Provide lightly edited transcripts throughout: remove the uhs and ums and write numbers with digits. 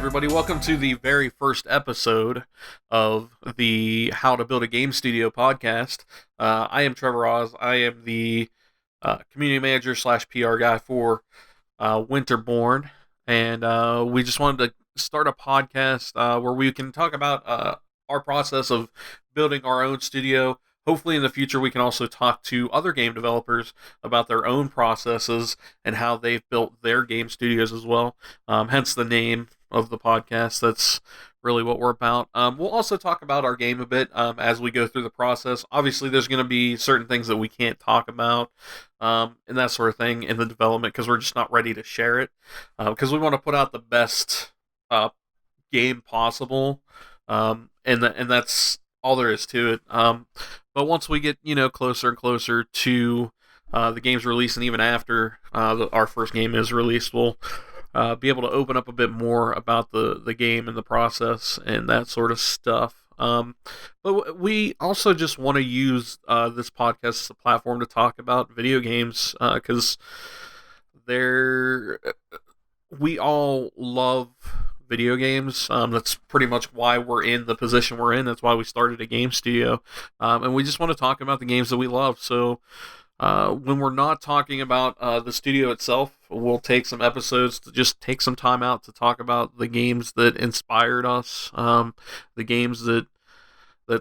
everybody. Welcome to the very first episode of the How to Build a Game Studio podcast. I am Trevor Osz. I am the community manager slash PR guy for Winterborn, and we just wanted to start a podcast where we can talk about our process of building our own studio. Hopefully in the future we can also talk to other game developers about their own processes and how they've built their game studios as well. Hence the name of the podcast. That's really what we're about. We'll also talk about our game a bit as we go through the process. Obviously there's going to be certain things that we can't talk about and that sort of thing in the development because we're just not ready to share it because we want to put out the best game possible, and that's all there is to it. But once we get closer and closer to the game's release, and even after our first game is released, we'll be able to open up a bit more about the game and the process and that sort of stuff. But we also just want to use this podcast as a platform to talk about video games because we all love video games. That's pretty much why we're in the position we're in. That's why we started a game studio. And we just want to talk about the games that we love. So when we're not talking about the studio itself, we'll take some episodes to just take some time out to talk about the games that inspired us, the games that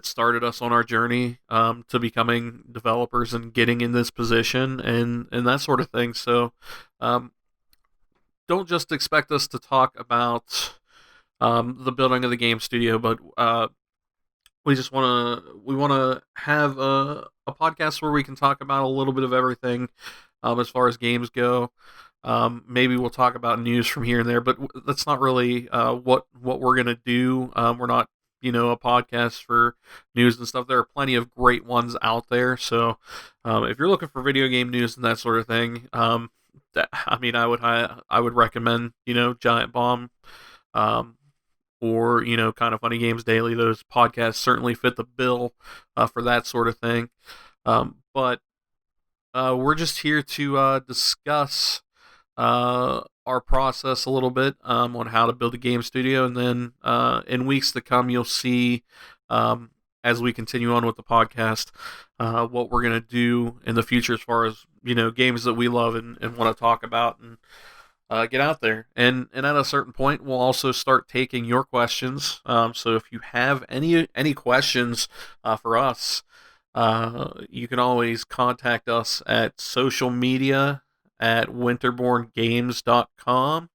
started us on our journey to becoming developers and getting in this position and that sort of thing. So don't just expect us to talk about the building of the game studio, but we want to have a podcast where we can talk about a little bit of everything as far as games go. Maybe we'll talk about news from here and there, but that's not really what we're gonna do. We're not a podcast for news and stuff. There are plenty of great ones out there. So if you're looking for video game news and that sort of thing, I would recommend Giant Bomb, or Kind of Funny Games Daily. Those podcasts certainly fit the bill for that sort of thing. But we're just here to discuss our process a little bit on how to build a game studio, and then in weeks to come, you'll see as we continue on with the podcast what we're going to do in the future as far as games that we love and want to talk about and get out there. And at a certain point, we'll also start taking your questions. So if you have any questions for us, you can always contact us at social media at winterborngames.com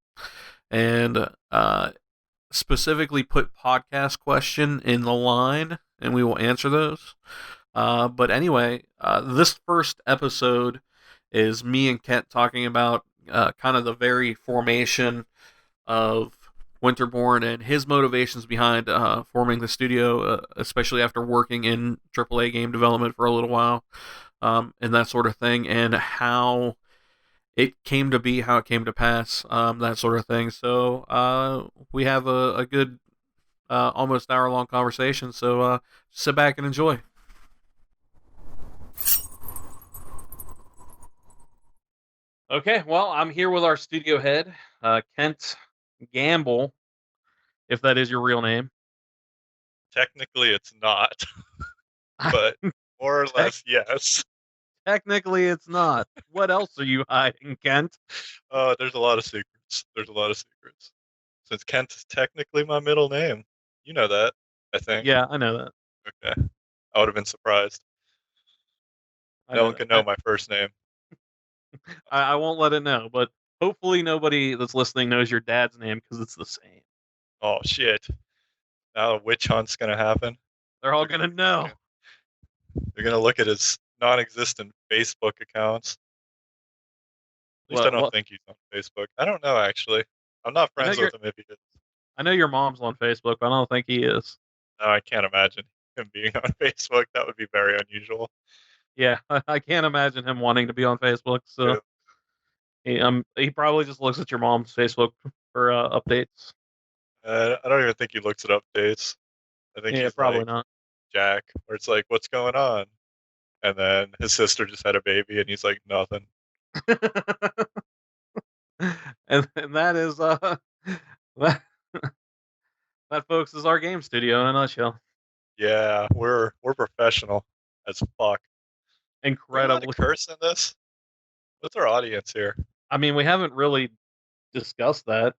and specifically put podcast question in the line, and we will answer those. But anyway, this first episode is me and Kent talking about kind of the very formation of Winterborn and his motivations behind forming the studio, especially after working in AAA game development for a little while, and that sort of thing, and how it came to be, how it came to pass, that sort of thing. So we have a good almost hour-long conversation, so sit back and enjoy. Okay, well, I'm here with our studio head, Kent Gambill, if that is your real name. Technically, it's not, but more or less, yes. Technically, it's not. What else are you hiding, Kent? There's a lot of secrets. Since Kent is technically my middle name. You know that, I think. Yeah, I know that. Okay. I would have been surprised. No one can know my first name. I won't let it know, but hopefully nobody that's listening knows your dad's name because it's the same. Oh, shit. Now a witch hunt's going to happen. They're all going to know. They're going to look at his non-existent Facebook accounts. At least I don't think he's on Facebook. I don't know, actually. I'm not friends with him if he is. I know your mom's on Facebook, but I don't think he is. No, I can't imagine him being on Facebook. That would be very unusual. Yeah, I can't imagine him wanting to be on Facebook. So he probably just looks at your mom's Facebook for updates. I don't even think he looks at updates. I think he's probably like not. Jack, where it's like, what's going on? And then his sister just had a baby, and he's like, nothing. and that is That, folks, is our game studio in a nutshell. Yeah, we're professional as fuck. Are we allowed to Incredibly. curse in this? What's our audience here? I mean, we haven't really discussed that.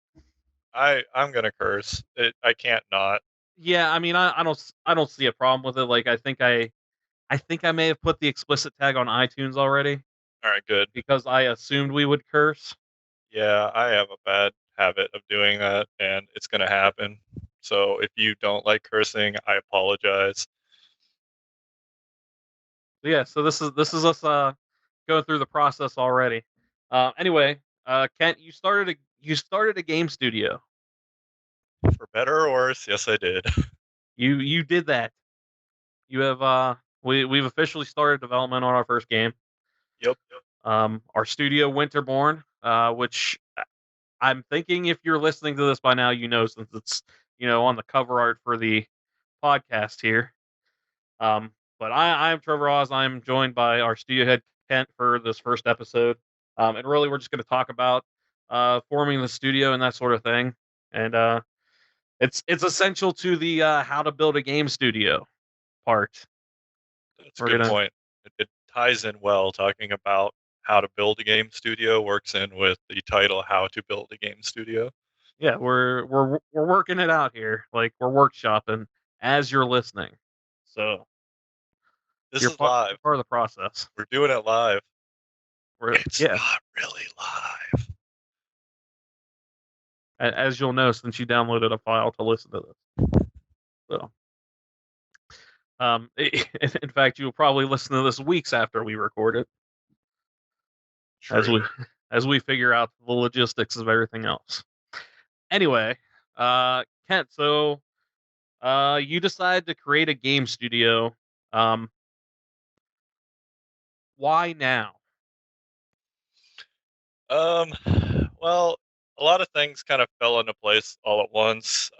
I'm gonna curse. I can't not. Yeah, I mean, I don't see a problem with it. Like, I think I may have put the explicit tag on iTunes already All right, good. because I assumed we would curse. Yeah, I have a bad habit of doing that, and it's gonna happen. So if you don't like cursing, I apologize. But yeah, so this is us going through the process already. Anyway, Kent, you started a game studio. For better or worse, yes, I did. You did that. You have we've officially started development on our first game. Yep. Our studio Winterborn, which I'm thinking if you're listening to this by now, you know, since it's, you know, on the cover art for the podcast here. But I'm Trevor Osz. I'm joined by our studio head Kent for this first episode. And really, we're just going to talk about forming the studio and that sort of thing. And it's essential to the how to build a game studio part. That's a We're good gonna point. It ties in well. Talking about how to build a game studio works in with the title "How to Build a Game Studio." yeah, we're working it out here. Like, we're workshopping as you're listening. So This is live. you're part of the process. We're doing it live. We're It's yeah, not really live. as you'll know since you downloaded a file to listen to this. So, in fact, you'll probably listen to this weeks after we record it, as True. we as we figure out the logistics of everything else. Anyway, Kent, so you decided to create a game studio. Um, why now? Um, well, a lot of things kind of fell into place all at once.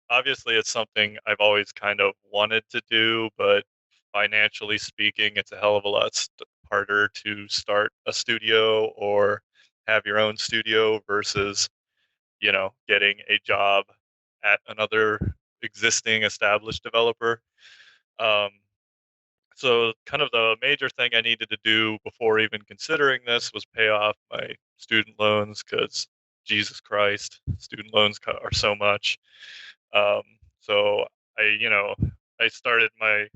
Obviously, it's something I've always kind of wanted to do, but financially speaking, it's a hell of a lot harder to start a studio or have your own studio versus, getting a job at another existing established developer. Um, so kind of the major thing I needed to do before even considering this was pay off my student loans because Jesus Christ, student loans are so much. Um, so I started my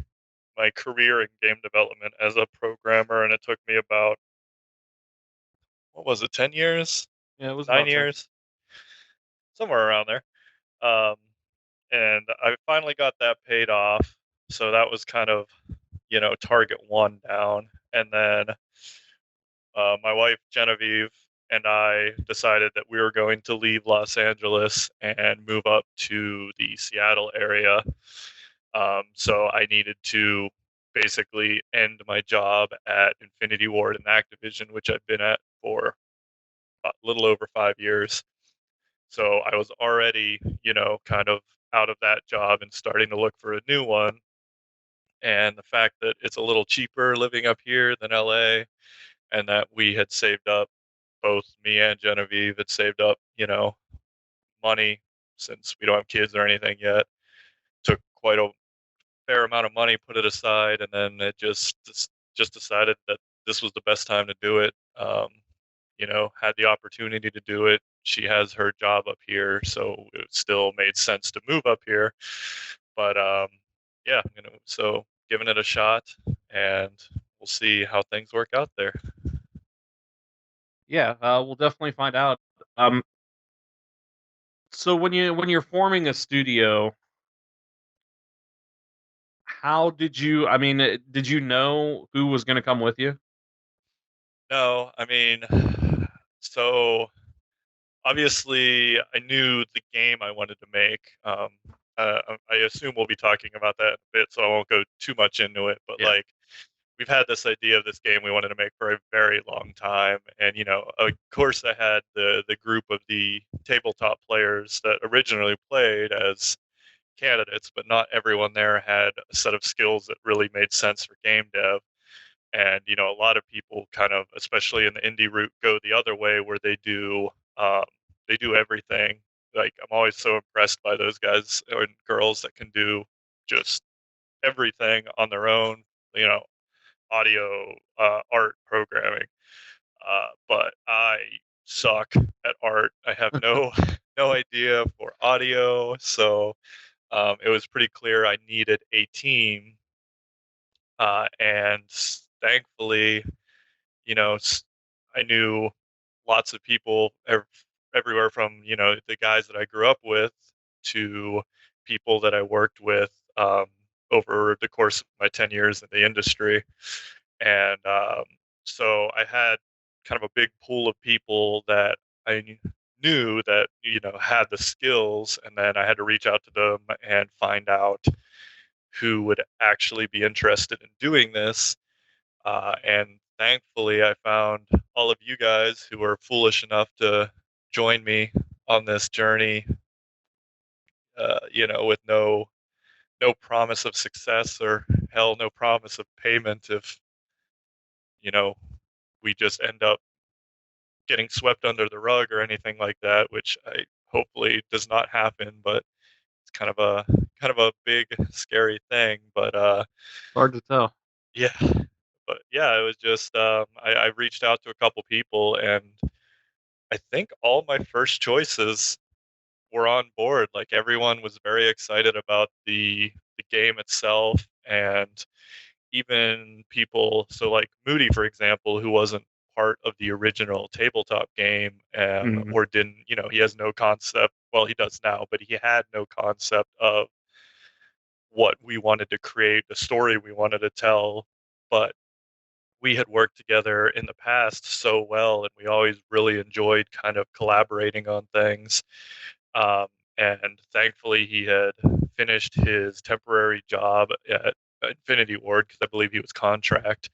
career in game development as a programmer, and it took me about, what was it, 10 years, Yeah, it was nine about 10 years, somewhere around there. Um, and I finally got that paid off. So that was kind of, target one down. And then my wife Genevieve and I decided that we were going to leave Los Angeles and move up to the Seattle area. So I needed to basically end my job at Infinity Ward and Activision, which I've been at for a little over 5 years. So I was already, kind of out of that job and starting to look for a new one. And the fact that it's a little cheaper living up here than LA, and that we had saved up, both me and Genevieve had saved up, money since we don't have kids or anything yet. Took quite a fair amount of money, put it aside, and then it just decided that this was the best time to do it. Had the opportunity to do it. She has her job up here, so it still made sense to move up here. But yeah, so giving it a shot, and we'll see how things work out there. Yeah, we'll definitely find out. Um, so when you're forming a studio, how did you? I mean, did you know who was going to come with you? No, I mean, so obviously I knew the game I wanted to make. I assume we'll be talking about that in a bit, so I won't go too much into it. But Yeah. like, we've had this idea of this game we wanted to make for a very long time, and of course, I had the group of the tabletop players that originally played as candidates, but not everyone there had a set of skills that really made sense for game dev. And a lot of people kind of, especially in the indie route, go the other way where um, they do everything. like I'm always so impressed by those guys and girls that can do just everything on their own. You know, audio, art, programming. But I suck at art. I have no no idea for audio, so it was pretty clear I needed a team. And thankfully, you know, I knew lots of people everywhere from the guys that I grew up with to people that I worked with over the course of my 10 years in the industry. And so I had kind of a big pool of people that I knew that had the skills, and then I had to reach out to them and find out who would actually be interested in doing this. And thankfully, I found all of you guys who were foolish enough to join me on this journey. With no promise of success, or hell, no promise of payment if you know we just end up getting swept under the rug or anything like that, which I hopefully does not happen. But it's kind of a big scary thing. But Hard to tell. yeah, but yeah, it was just I reached out to a couple people, and I think all my first choices were on board. Like everyone was very excited about the game itself, and even people. So like Moody, for example, who wasn't part of the original tabletop game, Mhm. or didn't, he has no concept. Well, he does now, but he had no concept of what we wanted to create, the story we wanted to tell. But we had worked together in the past so well, and we always really enjoyed kind of collaborating on things. Um, and thankfully, he had finished his temporary job at Infinity Ward, because I believe he was contract,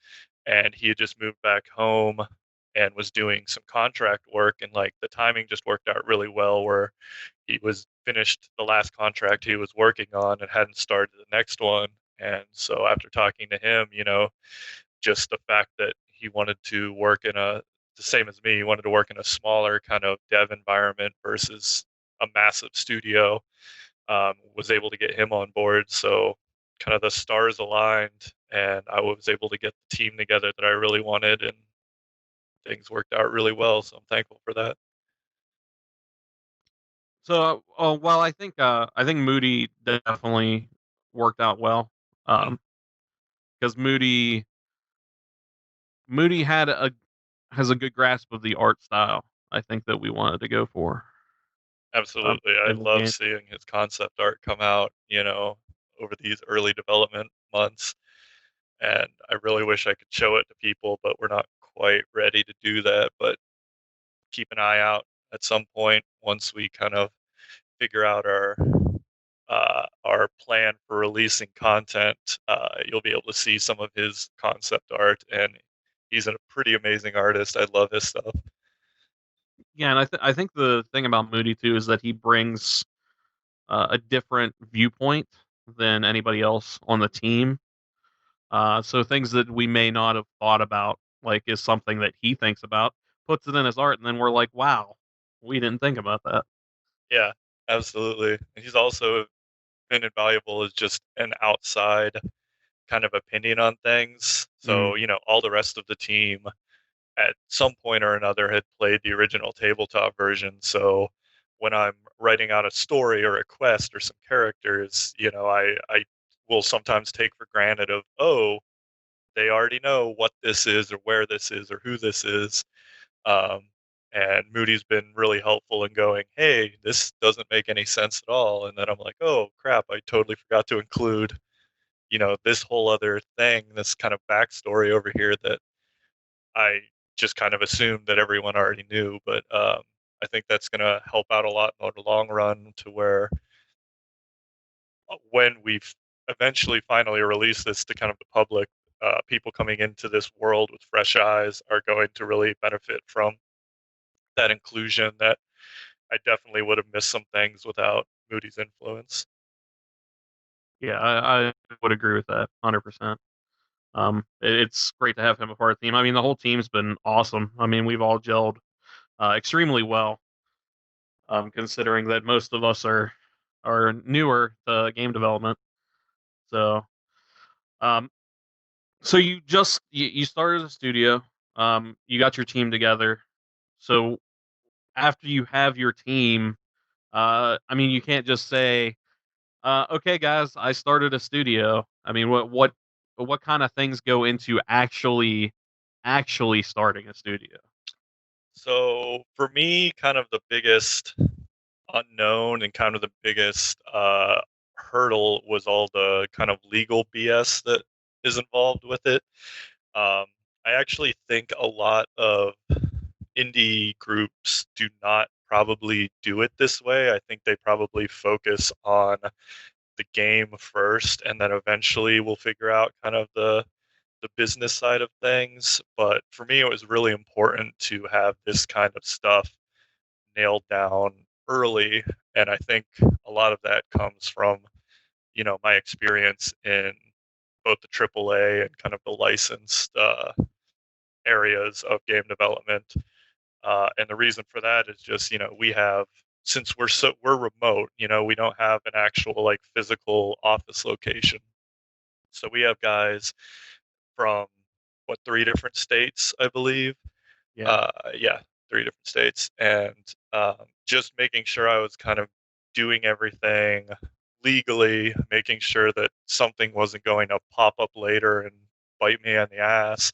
and he had just moved back home and was doing some contract work, and like the timing just worked out really well, where he was finished the last contract he was working on and hadn't started the next one. And so after talking to him, just the fact that he wanted to work in the same as me, he wanted to work in a smaller kind of dev environment versus a massive studio, was able to get him on board. So kind of the stars aligned, and I was able to get the team together that I really wanted, and things worked out really well. So I'm thankful for that. So, while I think Moody definitely worked out well, Mm, because Moody has a good grasp of the art style. I think that we wanted to go for absolutely. I in the love game. seeing his concept art come out, over these early development months. And I really wish I could show it to people, but we're not quite ready to do that. But keep an eye out at some point once we kind of figure out our plan for releasing content. You'll be able to see some of his concept art, and he's a pretty amazing artist. I love his stuff. Yeah, and I think the thing about Moody too is that he brings a different viewpoint than anybody else on the team. So things that we may not have thought about, like, is something that he thinks about, puts it in his art, and then we're like, wow, we didn't think about that. Yeah, absolutely. And he's also been invaluable as just an outside kind of opinion on things. Mm, So, all the rest of the team at some point or another had played the original tabletop version. So when I'm writing out a story or a quest or some characters, I will sometimes take for granted of, oh, they already know what this is or where this is or who this is. Um, and Moody's been really helpful in going, hey, this doesn't make any sense at all. And then I'm like, oh crap, I totally forgot to include, this whole other thing, this kind of backstory over here that I just kind of assumed that everyone already knew. But I think that's going to help out a lot in the long run, to where when we eventually finally release this to kind of the public, people coming into this world with fresh eyes are going to really benefit from that inclusion, that I definitely would have missed some things without Moody's influence. yeah, I would agree with that 100%. It's great to have him a part of the team. I mean, the whole team's been awesome. I mean, we've all gelled extremely well. considering that most of us are newer to game development. So, um, so you started a studio, you got your team together. So after you have your team, I mean, you can't just say, "Okay, guys, I started a studio." I mean, what kind of things go into actually starting a studio? So for me, kind of the biggest unknown and kind of the biggest hurdle was all the kind of legal BS that is involved with it. Um, I actually think a lot of indie groups do not probably do it this way. I think they probably focus on the game first, and then eventually we'll figure out kind of the business side of things. But for me, it was really important to have this kind of stuff nailed down early, and I think a lot of that comes from my experience in both the AAA and kind of the licensed areas of game development. And the reason for that is just we have, since we're remote, we don't have an actual like physical office location. So we have guys from what, three different states, I believe. Yeah, Yeah, three different states, and just making sure I was kind of doing everything legally, making sure that something wasn't going to pop up later and bite me on the ass,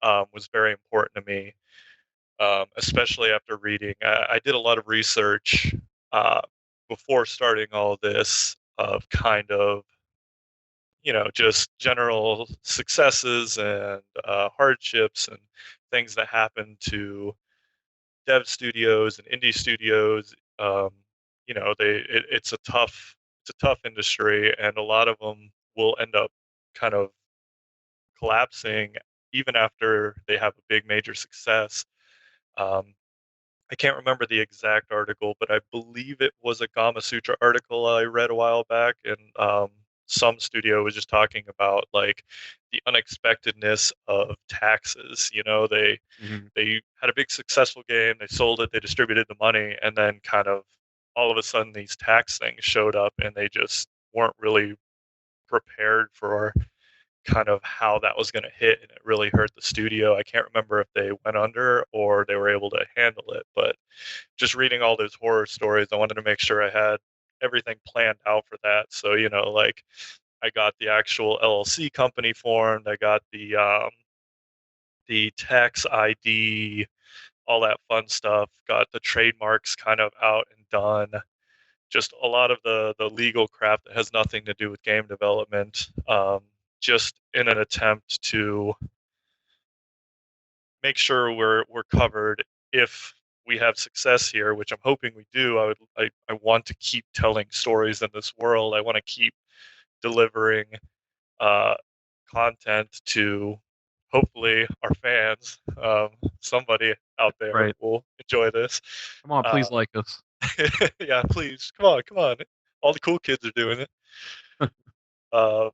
was very important to me. Especially after reading, I did a lot of research uh, before starting all of this of kind of just general successes and hardships and things that happen to dev studios and indie studios. It's a tough industry, and a lot of them will end up kind of collapsing even after they have a big major success. Um, I can't remember the exact article, but I believe it was a Gama Sutra article I read a while back, and some studio was just talking about like the unexpectedness of taxes. hmm They had a big successful game, they sold it, they distributed the money, and then kind of all of a sudden these tax things showed up, and they just weren't really prepared for kind of how that was going to hit, and it really hurt the studio. I can't remember if they went under or they were able to handle it, but just reading all those horror stories, I wanted to make sure I had everything planned out for that. So, like I got the actual LLC company formed, I got the tax ID, all that fun stuff, got the trademarks kind of out and done. Just a lot of the legal crap that has nothing to do with game development, just in an attempt to make sure we're covered if we have success here, which I'm hoping we do. I want to keep telling stories in this world. I want to keep delivering uh, content to hopefully our fans. Somebody out there right. will enjoy this. Come on, Uh, please like us. yeah, please, come on, come on. All the cool kids are doing it. Um,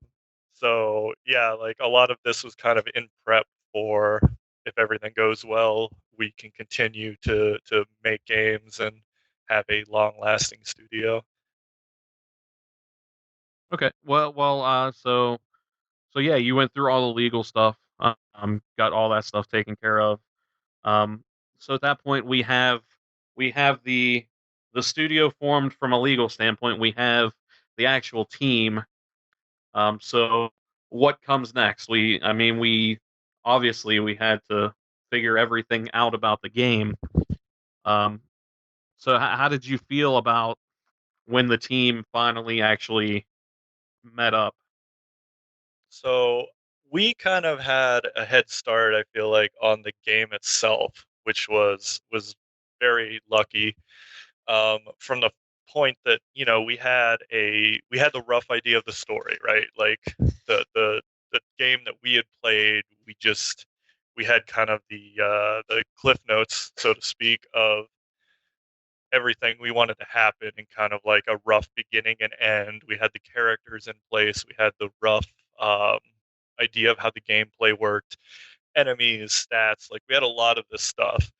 so yeah, like a lot of this was kind of in prep for, if everything goes well, we can continue to make games and have a long lasting studio. Okay. So yeah, you went through all the legal stuff, got all that stuff taken care of. Um, so at that point, we have the studio formed from a legal standpoint. We have the actual team. So what comes next? I mean, we obviously we had to figure everything out about the game. Um, so how did you feel about when the team finally actually met up? So we kind of had a head start, I feel like, on the game itself, which was very lucky. From the point that we had the rough idea of the story, right? Like the game that we had played, we had kind of the cliff notes, so to speak, of everything we wanted to happen, and kind of like a rough beginning and end. We had the characters in place, we had the rough um, idea of how the gameplay worked, enemies, stats. Like we had a lot of this stuff.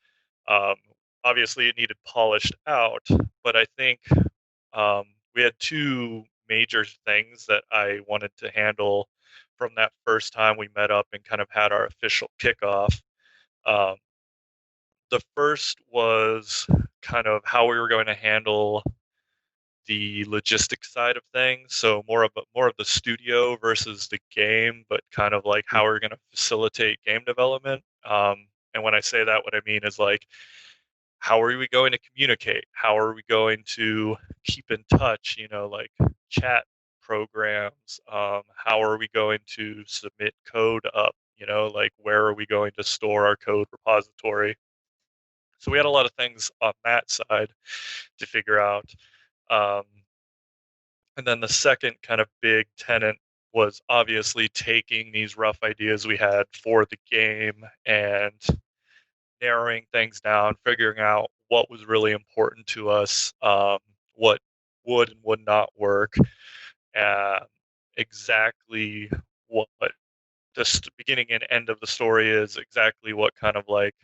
Um, obviously it needed polished out, but I think we had two major things that I wanted to handle from that first time we met up and kind of had our official kickoff. Um, the first was kind of how we were going to handle the logistics side of things, so more of the studio versus the game, but kind of like how we're going to facilitate game development. And when I say that, what I mean is like, how are we going to communicate? How are we going to keep in touch? Like chat programs. How are we going to submit code up? Like where are we going to store our code repository? So we had a lot of things on that side to figure out. Um, and then the second kind of big tenet was obviously taking these rough ideas we had for the game and narrowing things down, figuring out what was really important to us, what would and would not work, uh, exactly what the beginning and end of the story is, exactly what kind of like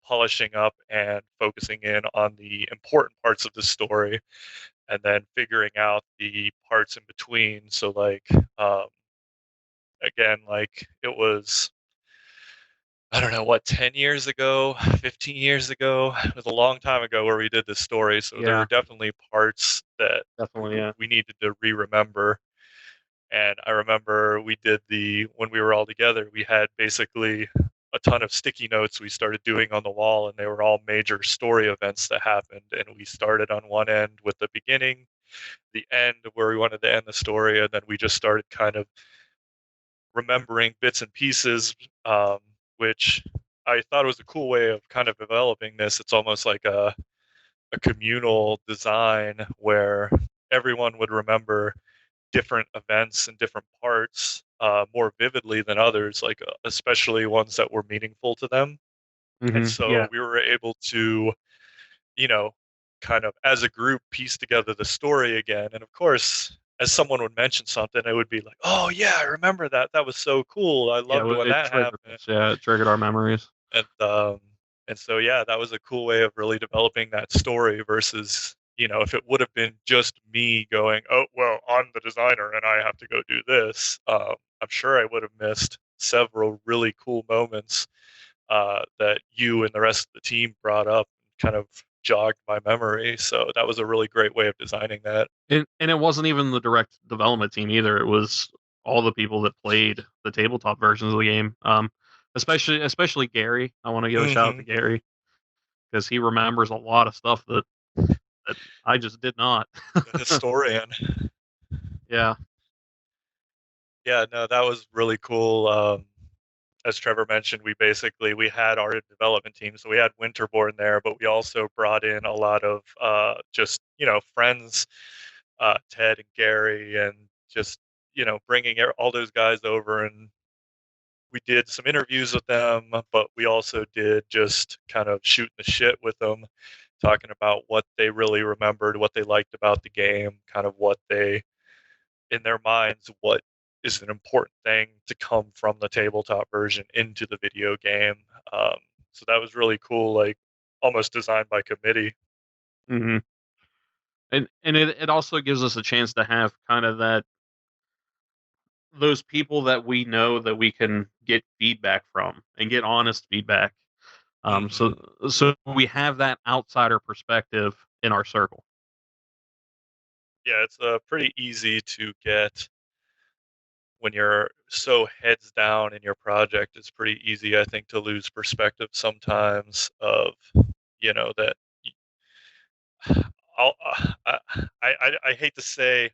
polishing up and focusing in on the important parts of the story, and then figuring out the parts in between. So like, um, again, like it was, I don't know what, 10 years ago, 15 years ago. It was a long time ago where we did this story. So there Yeah, were definitely parts that definitely. Yeah. we needed to re-remember. And I remember when we were all together, we had basically a ton of sticky notes we started doing on the wall, and they were all major story events that happened. And we started on one end with the beginning, the end of where we wanted to end the story, and then we just started kind of remembering bits and pieces, which I thought was a cool way of kind of developing this. It's almost like a communal design where everyone would remember different events and different parts more vividly than others, like especially ones that were meaningful to them. And Yeah. so we were able to, you know, kind of as a group piece together the story again. And of course, as someone would mention something, it would be like, "Oh yeah, I remember that. That was so cool. I Yeah. loved when It that triggered happened." us. Yeah, it triggered our memories. And so yeah, that was a cool way of really developing that story versus, if it would have been just me going, "Oh well, I'm the designer and I have to go do this," I'm sure I would have missed several really cool moments that you and the rest of the team brought up, kind of jogged my memory. So that was a really great way of designing that. And it wasn't even the direct development team either. It was all the people that played the tabletop versions of the game. Especially Gary. I want to give a shout out Hmm. to Gary because he remembers a lot of stuff that I just did not. The historian. Yeah. Yeah, no, that was really cool. As Trevor mentioned, we had our development team, so we had Winterborn there, but we also brought in a lot of just friends, Ted and Gary, and just bringing all those guys over, and we did some interviews with them, but we also did just kind of shooting the shit with them, talking about what they really remembered, what they liked about the game, kind of what they in their minds what is an important thing to come from the tabletop version into the video game. Um, so that was really cool, like almost designed by committee. Hmm. And it also gives us a chance to have kind of that those people that we know that we can get feedback from and get honest feedback. Hmm. So we have that outsider perspective in our circle. Yeah, it's pretty easy to get when you're so heads down in your project. It's pretty easy, I think, to lose perspective sometimes of that. I'll, I hate to say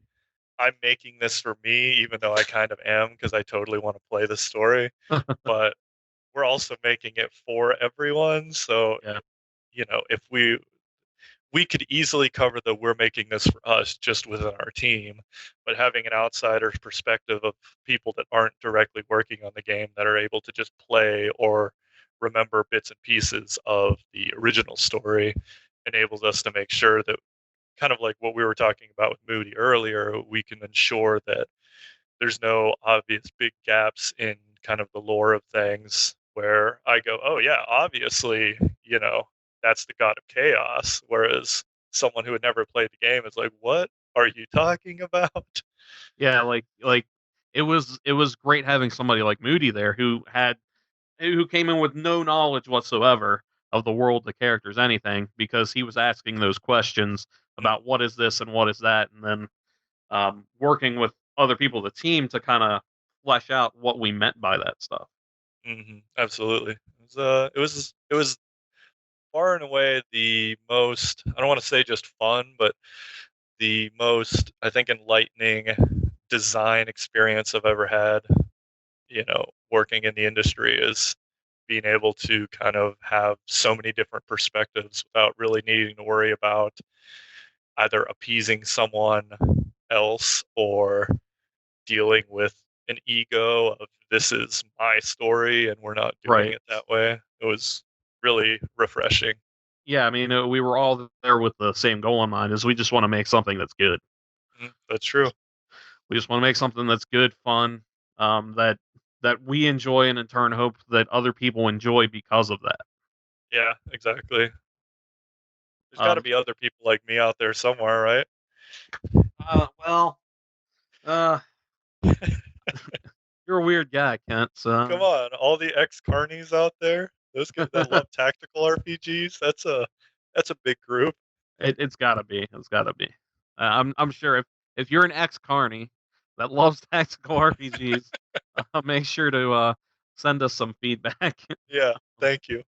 I'm making this for me, even though I kind of am, because I totally want to play the story. But we're also making it for everyone. So, Yeah. if we could easily cover the we're making this for us just within our team, but having an outsider's perspective of people that aren't directly working on the game that are able to just play or remember bits and pieces of the original story enables us to make sure that, kind of like what we were talking about with Moody earlier, we can ensure that there's no obvious big gaps in kind of the lore of things where I go, "Oh yeah, obviously, you know, that's the god of chaos, whereas someone who had never played the game is like, what are you talking about? Yeah, like it was great having somebody like Moody there who came in with no knowledge whatsoever of the world, the characters, anything, because he was asking those questions about what is this and what is that, and then working with other people, the team, to kind of flesh out what we meant by that stuff. Absolutely. It was far and away the most, I don't want to say just fun, but the most, I think, enlightening design experience I've ever had, working in the industry, is being able to kind of have so many different perspectives without really needing to worry about either appeasing someone else or dealing with an ego of this is my story and we're not doing Right. it that way. It was really refreshing. Yeah, I mean, we were all there with the same goal in mind, is we just want to make something that's good. That's true. We just want to make something that's good, fun, that we enjoy, and in turn hope that other people enjoy because of that. Yeah, exactly. There's got to Um, be other people like me out there somewhere, right? well, uh, you're a weird guy, Kent. Come So on, all the ex-carnies out there, those guys that love tactical RPGs, that's a big group. it's gotta be. It's gotta be. I'm sure if you're an ex carny that loves tactical RPGs, make sure to send us some feedback Yeah, thank you.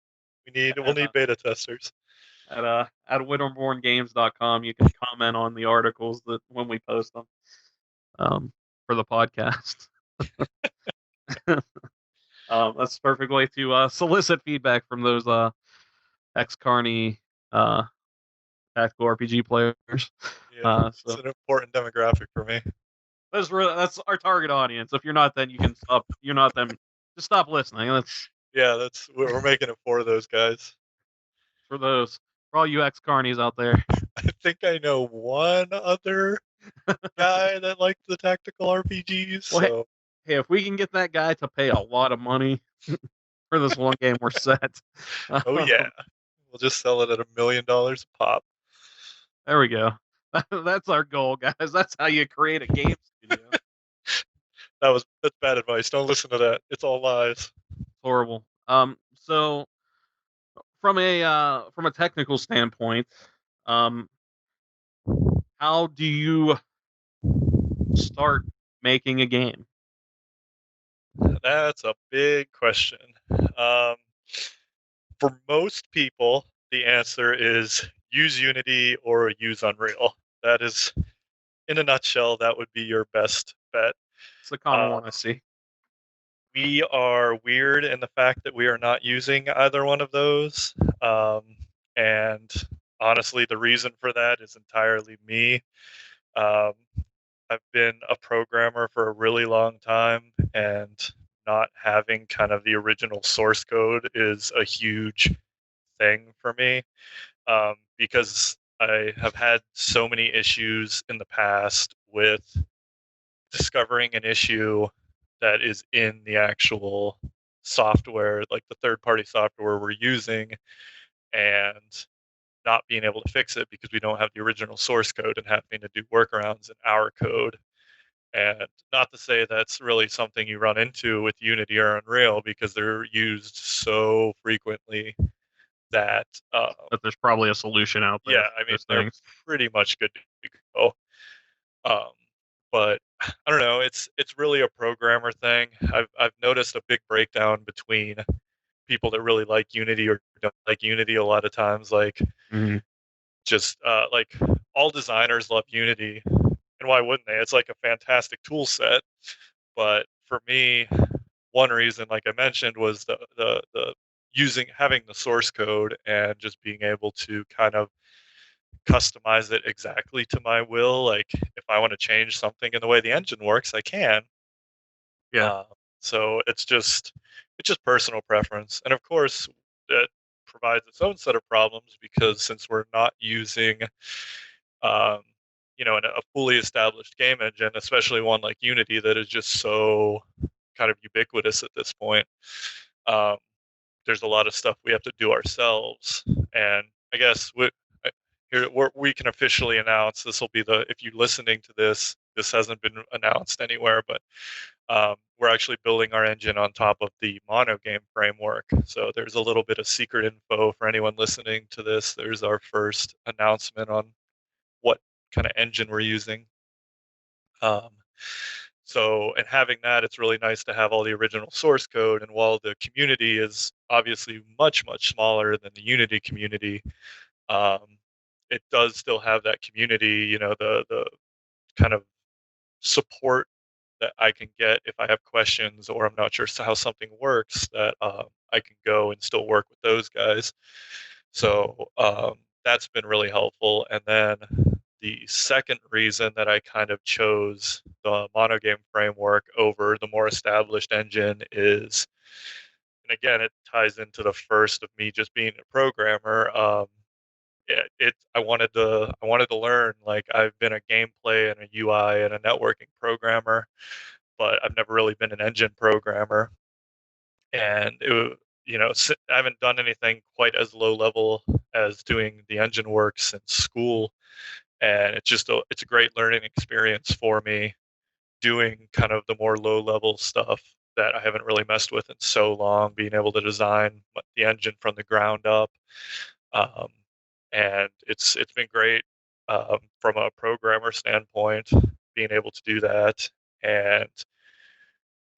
We'll at need beta testers. at winterborngames.com. You can comment on the articles that when we post them for the podcast. That's a perfect way to solicit feedback from those ex carny uh, tactical RPG players. Yeah, it's So an important demographic for me. that's our target audience. If you're not, then you can stop. You're not, then just stop listening. That's Yeah, that's we're making it for those guys. for those for all you ex carnies out there. I think I know one other guy that likes the tactical RPGs, Well, hey, so hey, if we can get that guy to pay a lot of money for this one game, we're set. oh yeah. We'll just sell it at $1 million a pop. There we go. That's our goal, guys. That's how you create a game studio. That's bad advice. Don't listen to that. It's all lies. Horrible. So from a technical standpoint, um, how do you start making a game? That's a big question. Um, for most people, the answer is use Unity or use Unreal. That is, in a nutshell, that would be your best bet. It's the common Uh, one I see. we are weird in the fact that we are not using either one of those. And honestly, the reason for that is entirely me. Um, I've been a programmer for a really long time, and not having kind of the original source code is a huge thing for me, because I have had so many issues in the past with discovering an issue that is in the actual software, like the third party software we're using, and not being able to fix it because we don't have the original source code and having to do workarounds in our code. And not to say that's really something you run into with Unity or Unreal, because they're used so frequently that, But there's probably a solution out there yeah, for I mean, those they're things. pretty much good to go. Um, but I don't know, it's really a programmer thing. I've noticed a big breakdown between people that really like Unity or don't like Unity a lot of times. Like, Mhm. just like, all designers love Unity, and why wouldn't they? It's like a fantastic tool set. But for me, one reason, like I mentioned, was the using having the source code and just being able to kind of customize it exactly to my will. Like, if I want to change something in the way the engine works, I can. Yeah. Uh, so it's just personal preference, and of course that provides its own set of problems, because since we're not using, um, a fully established game engine, especially one like Unity that is just so kind of ubiquitous at this point. Um, there's a lot of stuff we have to do ourselves. And I guess we can officially announce this will be if you're listening to this hasn't been announced anywhere, but we're actually building our engine on top of the monogame framework. So there's a little bit of secret info for anyone listening to this. There's our first announcement on what kind of engine we're using. Um, and having that, it's really nice to have all the original source code. And while the community is obviously much, much smaller than the Unity community, um, it does still have that community, the kind of support that I can get if I have questions or I'm not sure how something works, that I can go and still work with those guys. So that's been really helpful. And then the second reason that I kind of chose the monogame framework over the more established engine is, and again, it ties into the first of me just being a programmer. I wanted to learn. Like, I've been a gameplay and a UI and a networking programmer, but I've never really been an engine programmer. And I haven't done anything quite as low level as doing the engine work since school, and it's a great learning experience for me doing kind of the more low level stuff that I haven't really messed with in so long, being able to design the engine from the ground up. Um, and it's been great from a programmer standpoint, being able to do that. And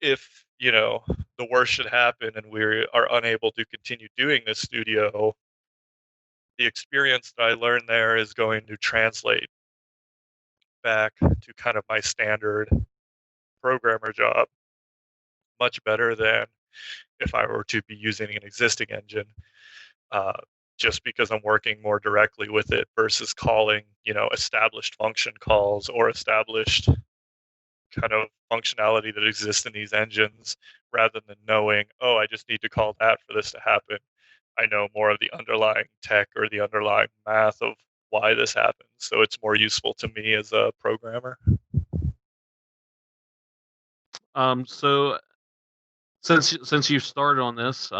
if the worst should happen and we are unable to continue doing this studio, the experience that I learned there is going to translate back to kind of my standard programmer job much better than if I were to be using an existing engine, uh, just because I'm working more directly with it versus calling, established function calls or established kind of functionality that exists in these engines, rather than knowing, oh, I just need to call that for this to happen. I know more of the underlying tech or the underlying math of why this happens. So it's more useful to me as a programmer. So since you started on this,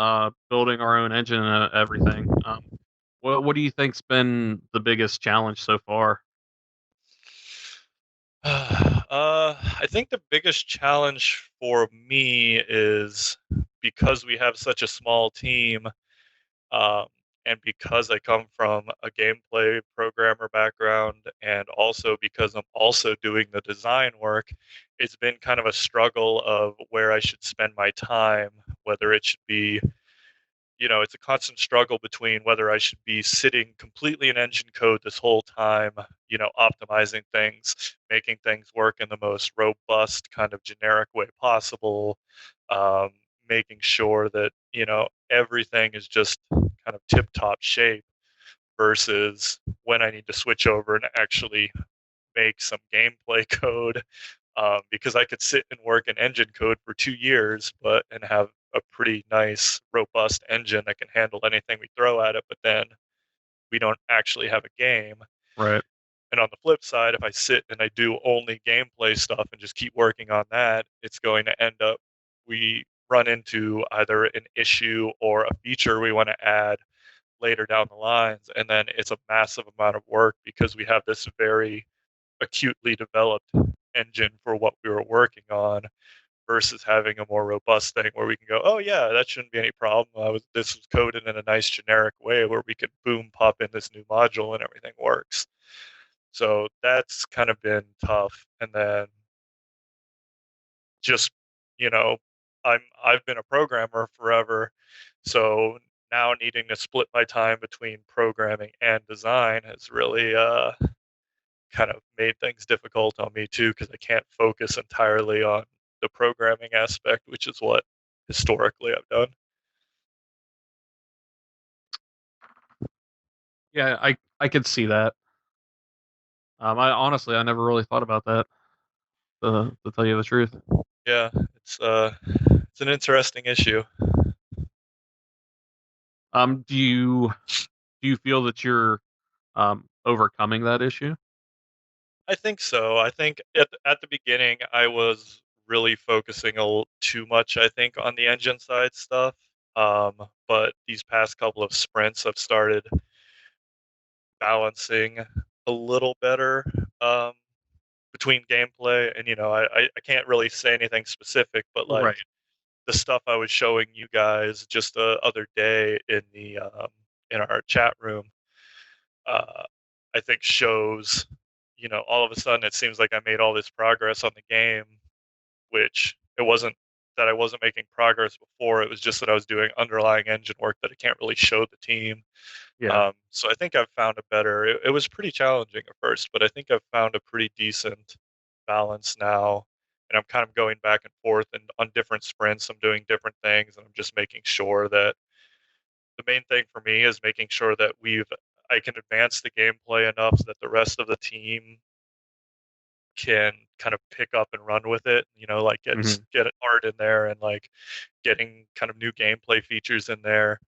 building our own engine and everything, what do you think's been the biggest challenge so far? I think the biggest challenge for me is, because we have such a small team, um, and because I come from a gameplay programmer background, and also because I'm also doing the design work, it's been kind of a struggle of where I should spend my time, whether it should be, it's a constant struggle between whether I should be sitting completely in engine code this whole time, optimizing things, making things work in the most robust kind of generic way possible, um, making sure that, everything is just kind of tip top shape, versus when I need to switch over and actually make some gameplay code, because I could sit and work in engine code for 2 years, and have a pretty nice, robust engine that can handle anything we throw at it. But then we don't actually have a game. Right. And on the flip side, if I sit and I do only gameplay stuff and just keep working on that, it's going to end up, we run into either an issue or a feature we want to add later down the lines, and then it's a massive amount of work because we have this very acutely developed engine for what we were working on, versus having a more robust thing where we can go, oh yeah, that shouldn't be any problem. This was coded in a nice generic way where we could boom pop in this new module and everything works. So that's kind of been tough. And then just, you know, I've been a programmer forever, so now needing to split my time between programming and design has really kind of made things difficult on me too, because I can't focus entirely on the programming aspect, which is what historically I've done. Yeah, I could see that. I never really thought about that. To tell you the truth. Yeah, it's an interesting issue. Do you feel that you're overcoming that issue? I think so. I think at the beginning I was really focusing too much, I think, on the engine side stuff. But these past couple of sprints, I've started balancing a little better um, between gameplay and I can't really say anything specific, but like Right. the stuff I was showing you guys just the other day in our chat room, uh, I think shows, all of a sudden it seems like I made all this progress on the game, which it wasn't that I wasn't making progress before. It was just that I was doing underlying engine work that I can't really show the team. Yeah. So I think I've found a better. It was pretty challenging at first, but I think I've found a pretty decent balance now. And I'm kind of going back and forth, and on different sprints, I'm doing different things, and I'm just making sure that the main thing for me is making sure that I can advance the gameplay enough so that the rest of the team can kind of pick up and run with it. Like Hmm. get art in there and like getting kind of new gameplay features in there.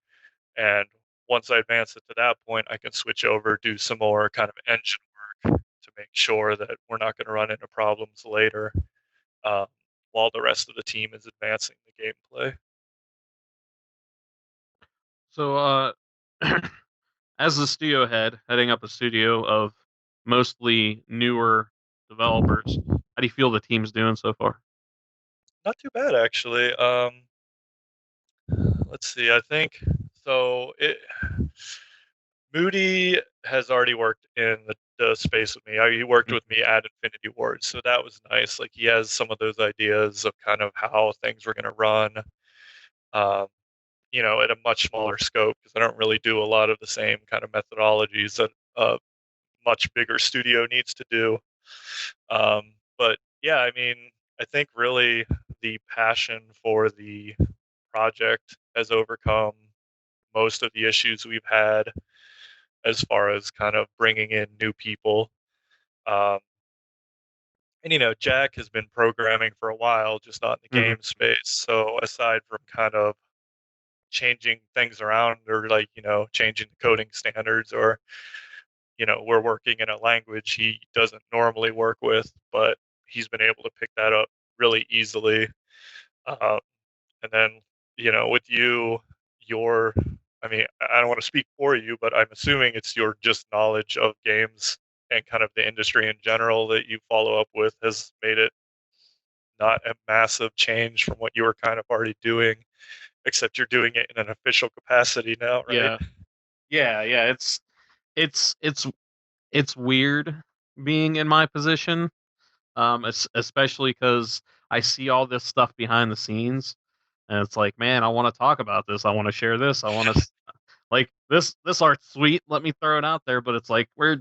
And once I advance it to that point, I can switch over, do some more kind of engine work to make sure that we're not going to run into problems later um, while the rest of the team is advancing the gameplay. So, as the studio head, heading up a studio of mostly newer developers, how do you feel the team's doing so far? Not too bad, actually. Let's see. I think so. Moody has already worked in the space with me. He worked with me at Infinity Ward, so that was nice. Like he has some of those ideas of kind of how things were going to run, um, at a much smaller scope because I don't really do a lot of the same kind of methodologies that a much bigger studio needs to do. But yeah, I mean, I think really the passion for the project has overcome most of the issues we've had as far as kind of bringing in new people. Um, and Jack has been programming for a while, just not in the Hmm. game space. So aside from kind of changing things around or like changing the coding standards or we're working in a language he doesn't normally work with, but he's been able to pick that up really easily. Um, and then with you, your I mean, I don't want to speak for you, but I'm assuming it's your just knowledge of games and kind of the industry in general that you follow up with has made it not a massive change from what you were kind of already doing, except you're doing it in an official capacity now, right? Yeah. Yeah, yeah. It's it's it's weird being in my position, especially because I see all this stuff behind the scenes, and it's like, man, I want to talk about this. I want to share this. I want to like this art's sweet. Let me throw it out there, but it's like we're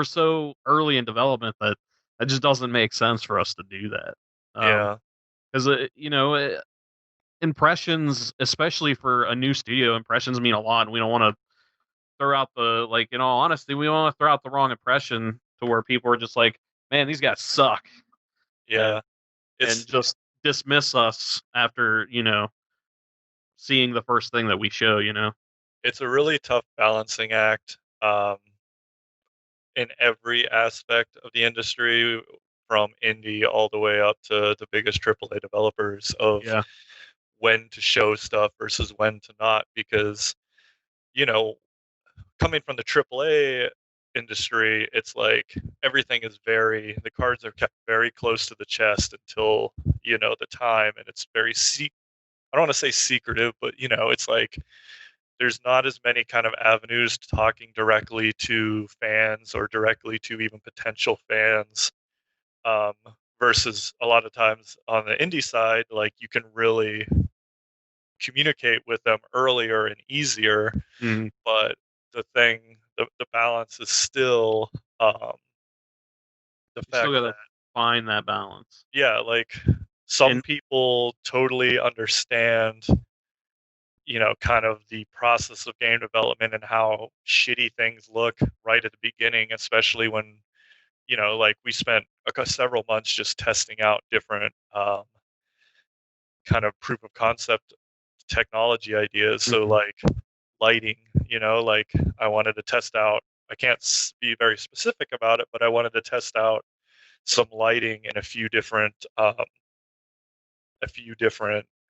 so early in development that it just doesn't make sense for us to do that. Yeah, Because impressions, especially for a new studio, impressions mean a lot. And we don't want to throw out the like. In all honesty, we don't want to throw out the wrong impression to where people are just like, man, these guys suck, and yeah. and It's just dismiss us after seeing the first thing that we show. it's a really tough balancing act in every aspect of the industry, from indie all the way up to the biggest AAA developers, of Yeah. when to show stuff versus when to not. Because you know, coming from the AAA industry, it's like everything is the cards are kept very close to the chest until the time, and it's very I don't want to say secretive, but it's like there's not as many kind of avenues to talking directly to fans or directly to even potential fans, um, versus a lot of times on the indie side, like you can really communicate with them earlier and easier. Mm. But the balance is still um, the You still fact gotta that, find that balance. yeah, like some And people totally understand kind of the process of game development and how shitty things look right at the beginning, especially when, like we spent several months just testing out different kind of proof of concept technology ideas. So, Mhm. like lighting, like I wanted to test out, I can't be very specific about it, but I wanted to test out some lighting in a few different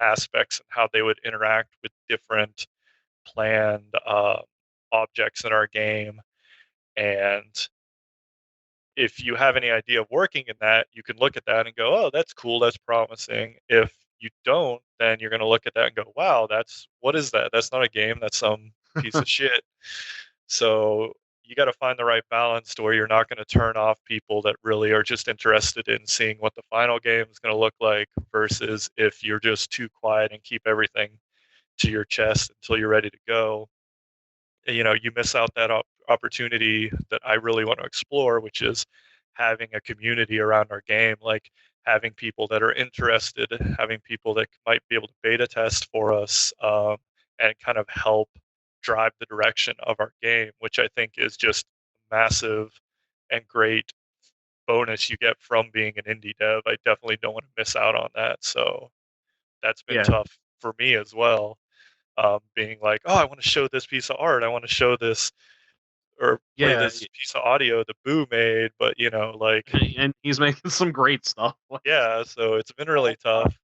aspects and how they would interact with different planned objects in our game. And if you have any idea of working in that, you can look at that and go, "Oh, that's cool. That's promising." If you don't, then you're going to look at that and go, "Wow, what is that? That's not a game. That's some piece of shit." So you got to find the right balance to where you're not going to turn off people that really are just interested in seeing what the final game is going to look like, versus if you're just too quiet and keep everything to your chest until you're ready to go, you miss out that opportunity that I really want to explore, which is having a community around our game, like having people that are interested, having people that might be able to beta test for us, and kind of help drive the direction of our game, which I think is just massive and great bonus you get from being an indie dev. I definitely don't want to miss out on that. So that's been Yeah, tough for me as well. Being like, oh, I want to show this piece of art. I want to show this or play yeah, this piece of audio that Boo made, but like, and he's making some great stuff. yeah. So it's been really tough.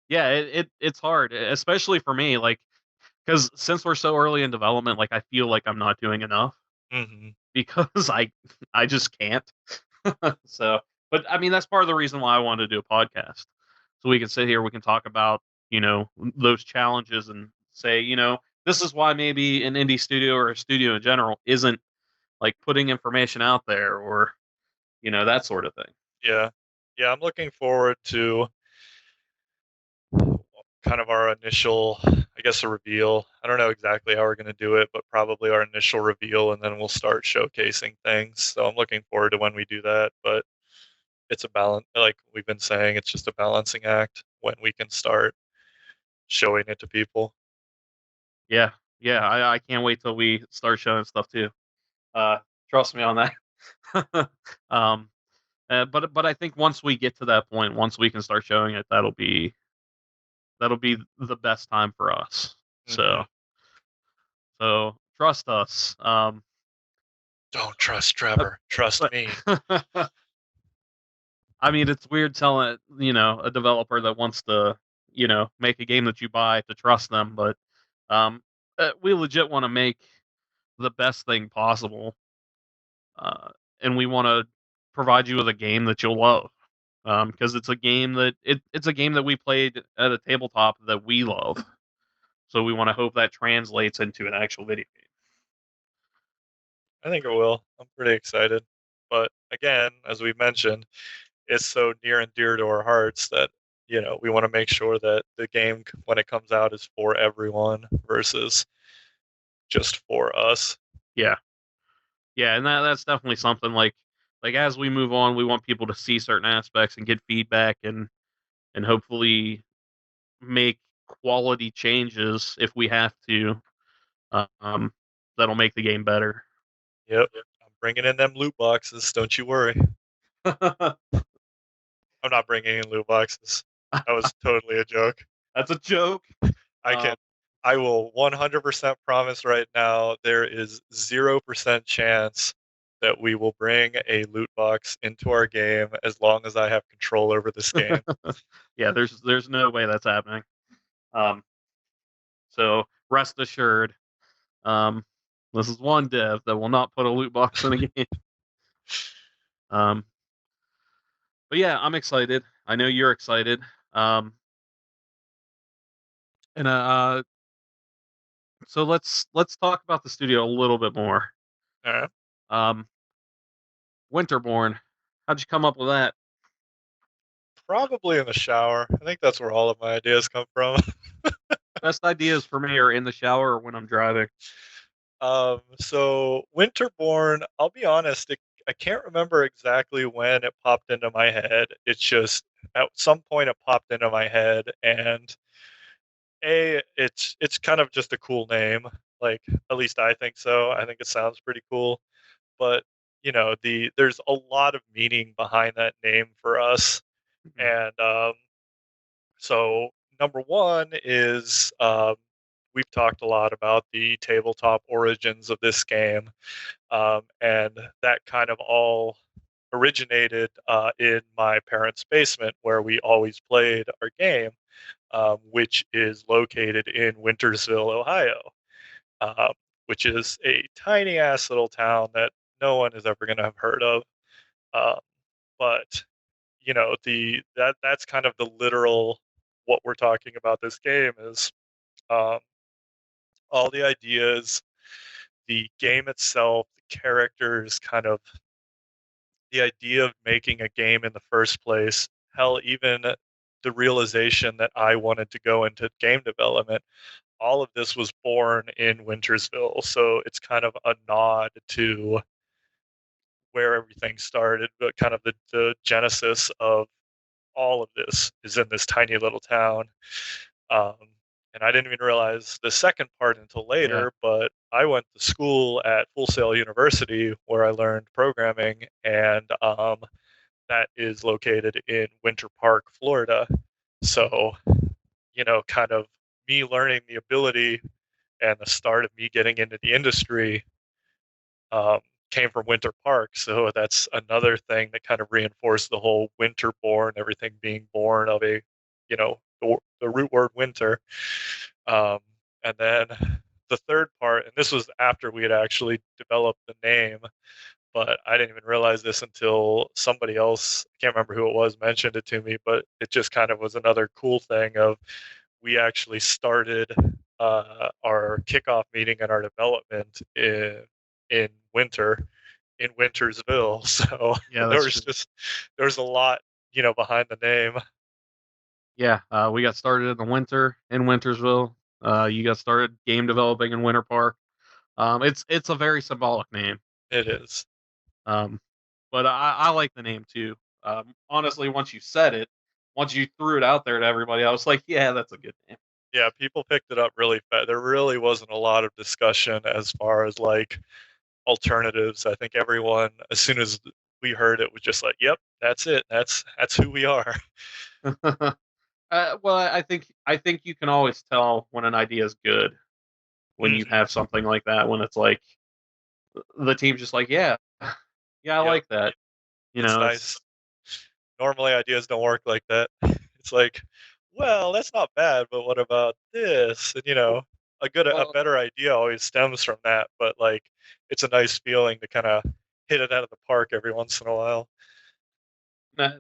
Yeah, it's hard, especially for me, like because since we're so early in development, like I feel like I'm not doing enough Mhm. because I just can't. So, but I mean that's part of the reason why I wanted to do a podcast, so we can sit here, we can talk about those challenges and say this is why maybe an indie studio or a studio in general isn't like putting information out there or that sort of thing. Yeah, yeah. I'm looking forward to kind of our initial, I guess, a reveal. I don't know exactly how we're going to do it, but probably our initial reveal, and then we'll start showcasing things. So I'm looking forward to when we do that. But it's a balance, like we've been saying. It's just a balancing act when we can start showing it to people. Yeah, yeah, I can't wait till we start showing stuff too. Uh, Trust me on that. um, but I think once we get to that point, once we can start showing it, that'll be the best time for us. Hmm. So trust us. Don't trust Uh, Trevor. Trust but me. I mean, it's weird telling a developer that wants to make a game that you buy to trust them, but um, we legit want to make the best thing possible, uh, and we want to provide you with a game that you'll love. Because it's a game it's a game that we played at a tabletop that we love. So we want to hope that translates into an actual video game. I think it will. I'm pretty excited. But again, as we mentioned, it's so near and dear to our hearts that, we want to make sure that the game, when it comes out, is for everyone versus just for us. Yeah, yeah, and that's definitely something like as we move on, we want people to see certain aspects and get feedback and hopefully make quality changes if we have to. Um, that'll make the game better. Yep. I'm bringing in them loot boxes. Don't you worry. I'm not bringing in loot boxes. That was totally a joke. That's a joke. I Um, can I will 100% promise right now there is 0% chance that we will bring a loot box into our game as long as I have control over this game. yeah, there's no way that's happening. Um, so rest assured, um, this is one dev that will not put a loot box in a game. Um, but yeah, I'm excited. I know you're excited. Um, and so let's talk about the studio a little bit more. Alright. Um, Winterborn, how'd you come up with that? Probably in the shower. I think that's where all of my ideas come from. Best ideas for me are in the shower or when I'm driving. So Winterborn, I'll be honest, I can't remember exactly when it popped into my head. It's just at some point it popped into my head, and it's kind of just a cool name. Like, at least I think so. I think it sounds pretty cool. But there's a lot of meaning behind that name for us. Mhm. And so number one is, we've talked a lot about the tabletop origins of this game, and that kind of all, originated in my parents' basement where we always played our game, which is located in Wintersville, Ohio, um, which is a tiny ass little town that no one is ever going to have heard of. Um, but that's kind of the literal what we're talking about. This game is um, all the ideas, the game itself, the characters, kind of the idea of making a game in the first place. Hell, even the realization that I wanted to go into game development. All of this was born in Wintersville, so it's kind of a nod to where everything started, but kind of the genesis of all of this is in this tiny little town. Um, and I didn't even realize the second part until Yeah. later, but I went to school at Full Sail University where I learned programming, and that is located in Winter Park, Florida. So, kind of me learning the ability and the start of me getting into the industry um, came from Winter Park. So that's another thing that kind of reinforced the whole Winterborn, everything being born of the root word winter. Um, and then the third part, and this was after we had actually developed the name, but I didn't even realize this until somebody else, I can't remember who it was, mentioned it to me, but it just kind of was another cool thing of we actually started our kickoff meeting and our development in winter in Wintersville. So Yeah, there that's was true. just there's a lot behind the name. Yeah, we got started in the winter in Wintersville. You got started game developing in Winter Park. It's a very symbolic name. It is. Um, but I like the name too. Honestly, once you threw it out there to everybody, I was like, yeah, that's a good name. Yeah, people picked it up really fast. There really wasn't a lot of discussion as far as like alternatives. I think everyone, as soon as we heard it, was just like, "Yep, that's it. That's who we are." Well, I think you can always tell when an idea is good when you Hmm. have something like that. When it's like the team's just like, yeah, yeah, I Yep, like that. You it's know, it's nice. Normally, ideas don't work like that. It's like, well, that's not bad, but what about this? And a well, better idea always stems from that. But like, it's a nice feeling to kind of hit it out of the park every once in a while.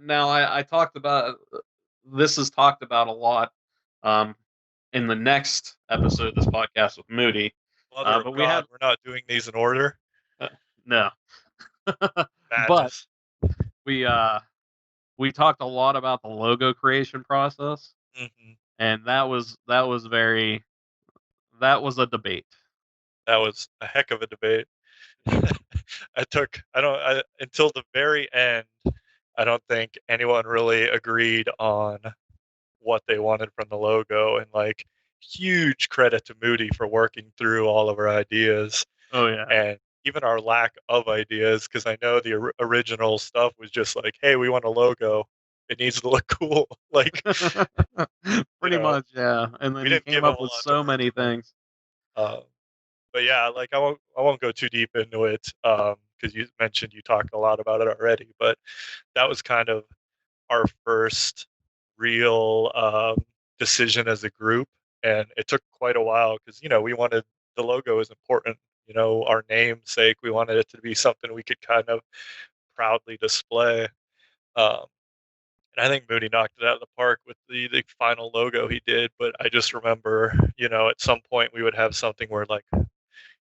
now I talked about this is talked about a lot um, in the next episode of this podcast with Moody. Mother of But we God, had we're not doing these in order. uh, no, but Madness. we uh, we talked a lot about the logo creation process, Hmm. and that was a debate. That was a heck of a debate. Until the very end, I don't think anyone really agreed on what they wanted from the logo. And like, huge credit to Moody for working through all of our ideas Oh yeah, and even our lack of ideas. Because I know the original stuff was just like, hey, we want a logo. It needs to look cool. Like, you pretty know, much yeah. And then we he didn't came give him up a with lot to so work many with. things. But yeah, like I won't go too deep into it because you mentioned you talked a lot about it already. But that was kind of our first real decision as a group, and it took quite a while because we wanted the logo is important. Our namesake. We wanted it to be something we could kind of proudly display. Um, and I think Moody knocked it out of the park with the final logo he did. But I just remember, at some point we would have something where like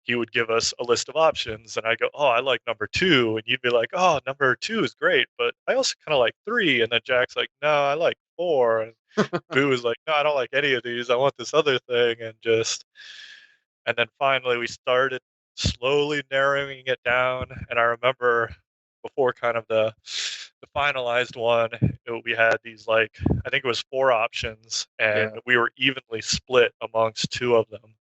he would give us a list of options and I go, oh, I like number two. And you'd be like, oh, number two is great, but I also kind of like three. And then Jack's like, no, I like four. And Boo was like, no, I don't like any of these. I want this other thing. And then finally we started slowly narrowing it down. And I remember before kind of the finalized one, we had these like, I think it was four options and Yeah. we were evenly split amongst two of them.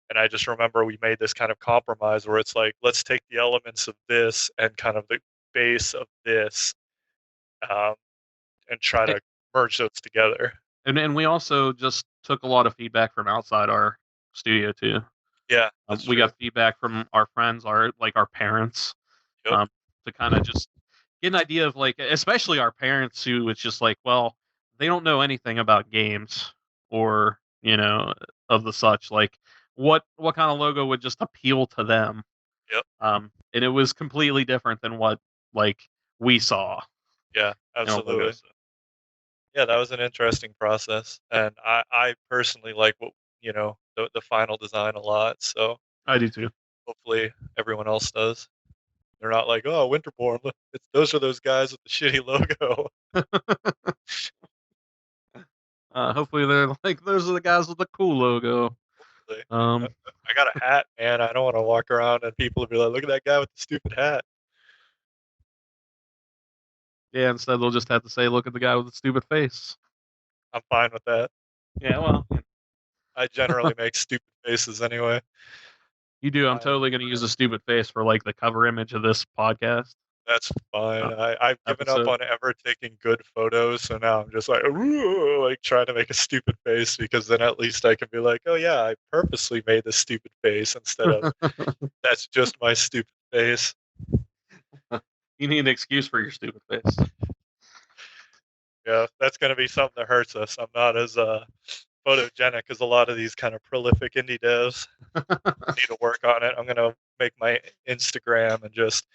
And I just remember we made this kind of compromise where it's like, let's take the elements of this and kind of the base of this um, and try to merge those together. And we also just took a lot of feedback from outside our studio too. Yeah, that's We true. got feedback from our friends, our parents, Yep. um, to kind of just get an idea of like, especially our parents who it's just like, well, they don't know anything about games or of the such. Like, what kind of logo would just appeal to them? Yep. And it was completely different than what like we saw Yeah, in a absolutely. logo. Yeah, that was an interesting process, and I personally like the final design a lot. So I do too. hopefully everyone else does. They're not like, oh, Winterborn. Look, those are those guys with the shitty logo. Hopefully they're like those are the guys with the cool logo. Like, Um, I got a hat, man. I don't want to walk around and people will be like, look at that guy with the stupid hat. yeah. Instead, they'll just have to say, "Look at the guy with the stupid face." I'm fine with that. Yeah, well, I generally make stupid faces anyway. you do. I'm I, totally going to use a stupid face for like the cover image of this podcast that's fine. uh, I've given up episode. on ever taking good photos, so now I'm just like, "Ooh," like trying to make a stupid face because then at least I can be like, oh yeah, I purposely made this stupid face instead of that's just my stupid face. You need an excuse for your stupid face. Yeah, that's gonna be something that hurts us. I'm not as photogenic as a lot of these kind of prolific indie devs. Need to work on it. I'm gonna make my Instagram and just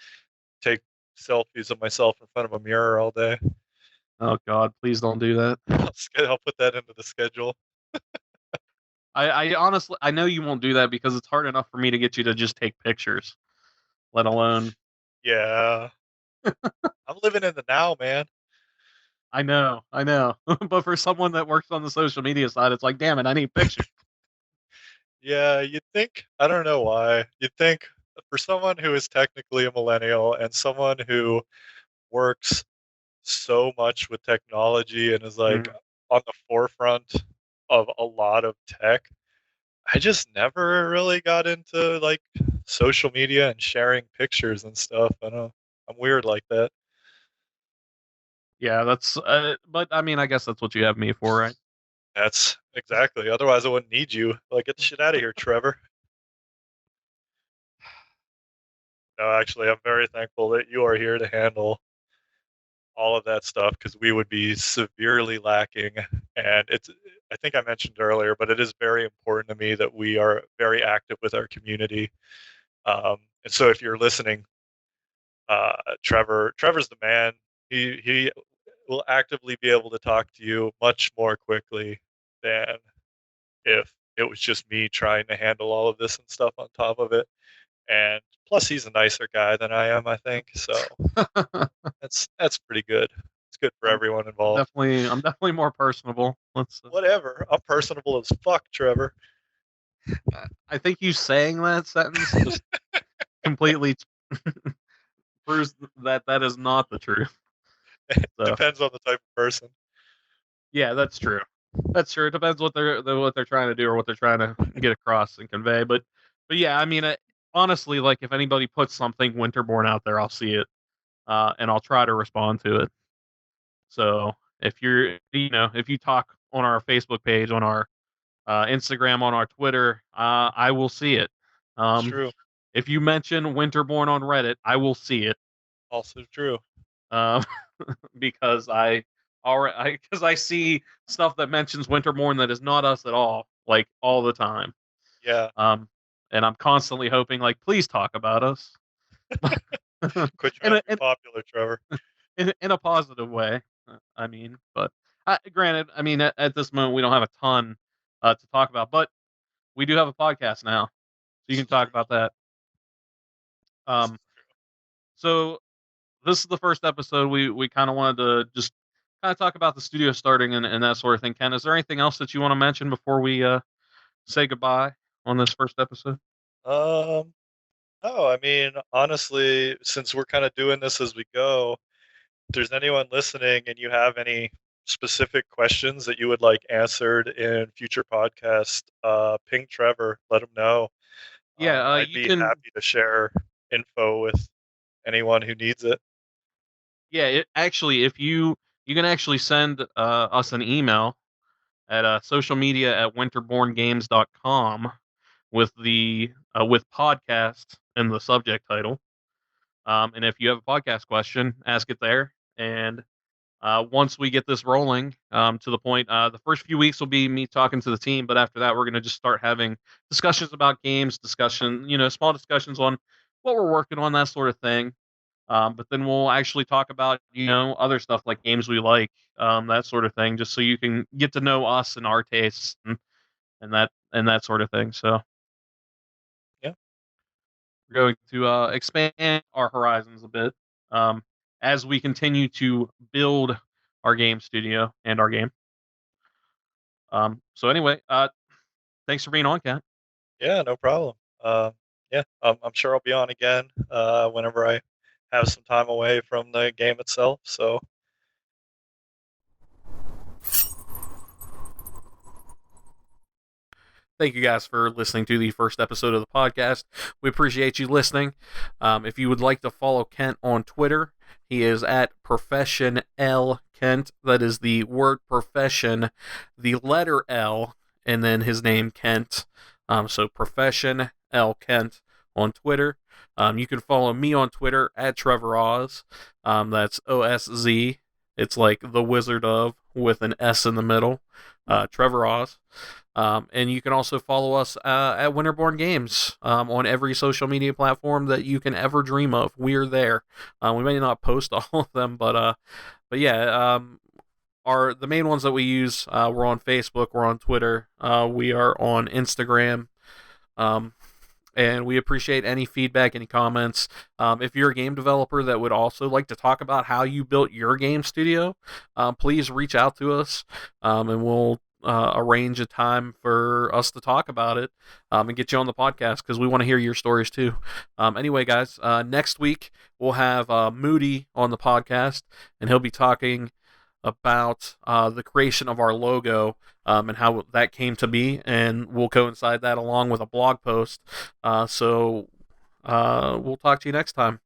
take selfies of myself in front of a mirror all day. Oh God, please don't do that. I'll put that into the schedule. I honestly, I know you won't do that because it's hard enough for me to get you to just take pictures, let alone. Yeah, I'm living in the now, man. I know. But for someone that works on the social media side, it's like, damn it, I need pictures. Yeah, you'd think, I don't know why. You'd think for someone who is technically a millennial and someone who works so much with technology and is like Mm. on the forefront of a lot of tech, I just never really got into like social media and sharing pictures and stuff. I know I'm weird like that. Yeah, that's. But I mean, I guess that's what you have me for, right? That's exactly. Otherwise, I wouldn't need you. Like, get the shit out of here, Trevor. No, actually, I'm very thankful that you are here to handle all of that stuff because we would be severely lacking. And I think I mentioned earlier, but it is very important to me that we are very active with our community. And so if you're listening, Trevor's the man. He will actively be able to talk to you much more quickly than if it was just me trying to handle all of this and stuff on top of it. And plus, he's a nicer guy than I am, I think. So that's pretty good. It's good for I'm, everyone involved. I'm definitely more personable. Let's. Whatever. I'm personable as fuck, Trevor. I think you saying that sentence just completely proves that that is not the truth. So Depends on the type of person. yeah, that's true. That's true. It depends what they're trying to do or what they're trying to get across and convey. But yeah, I mean, honestly, like if anybody puts something Winterborn out there, I'll see it, and I'll try to respond to it. So if you're, if you talk on our Facebook page, on our Instagram, on our Twitter, I will see it. It's Um, true. if you mention Winterborn on Reddit, I will see it. Also true. Um, because I see stuff that mentions Winterborn that is not us at all, like all the time. Yeah. Um, and I'm constantly hoping, like, please talk about us Quit in trying to be a popular, Trevor. in a positive way. I mean, but granted, I mean, at this moment we don't have a ton to talk about, but we do have a podcast now, so you This can is talk true. about that. This Um, is so this is the first episode. We kind of wanted to just kind of talk about the studio starting and that sort of thing. Ken, is there anything else that you want to mention before we say goodbye on this first episode? true. No, I mean, honestly, since we're kind of doing this as we go, if there's anyone listening and you have any specific questions that you would like answered in future podcasts, ping Trevor, let him know. Yeah, I'd you be can. happy to share info with anyone who needs it. Yeah, actually, if you can actually send us an email at social media at winterborngames.com with the with podcast in the subject title. And if you have a podcast question, ask it there. And once we get this rolling to the point, the first few weeks will be me talking to the team, but after that, we're going to just start having discussions about games, small discussions on what we're working on, that sort of thing. But then we'll actually talk about, other stuff like games we like, that sort of thing, just so you can get to know us and our tastes and that sort of thing. So Yeah. we're going to expand our horizons a bit um, as we continue to build our game studio and our game. So anyway, thanks for being on, Kat. Yeah, no problem. Yeah, I'm sure I'll be on again whenever I have some time away from the game itself. So Thank you guys for listening to the first episode of the podcast. We appreciate you listening. If you would like to follow Kent on Twitter, he is at Profession L Kent. That is the word profession, the letter L, and then his name Kent. So Profession L Kent on Twitter. You can follow me on Twitter at Trevor Osz. That's OSZ. It's like the Wizard of with an S in the middle. Trevor Osz. And you can also follow us at Winterborn Games on every social media platform that you can ever dream of. We're there. We may not post all of them, but yeah, the main ones that we use. We're on Facebook, we're on Twitter, we are on Instagram. And we appreciate any feedback, any comments. If you're a game developer that would also like to talk about how you built your game studio, please reach out to us, and we'll arrange a time for us to talk about it and get you on the podcast because we want to hear your stories too. Anyway, guys, next week we'll have Moody on the podcast, and he'll be talking about the creation of our logo and how that came to be, and we'll coincide that along with a blog post. So we'll talk to you next time.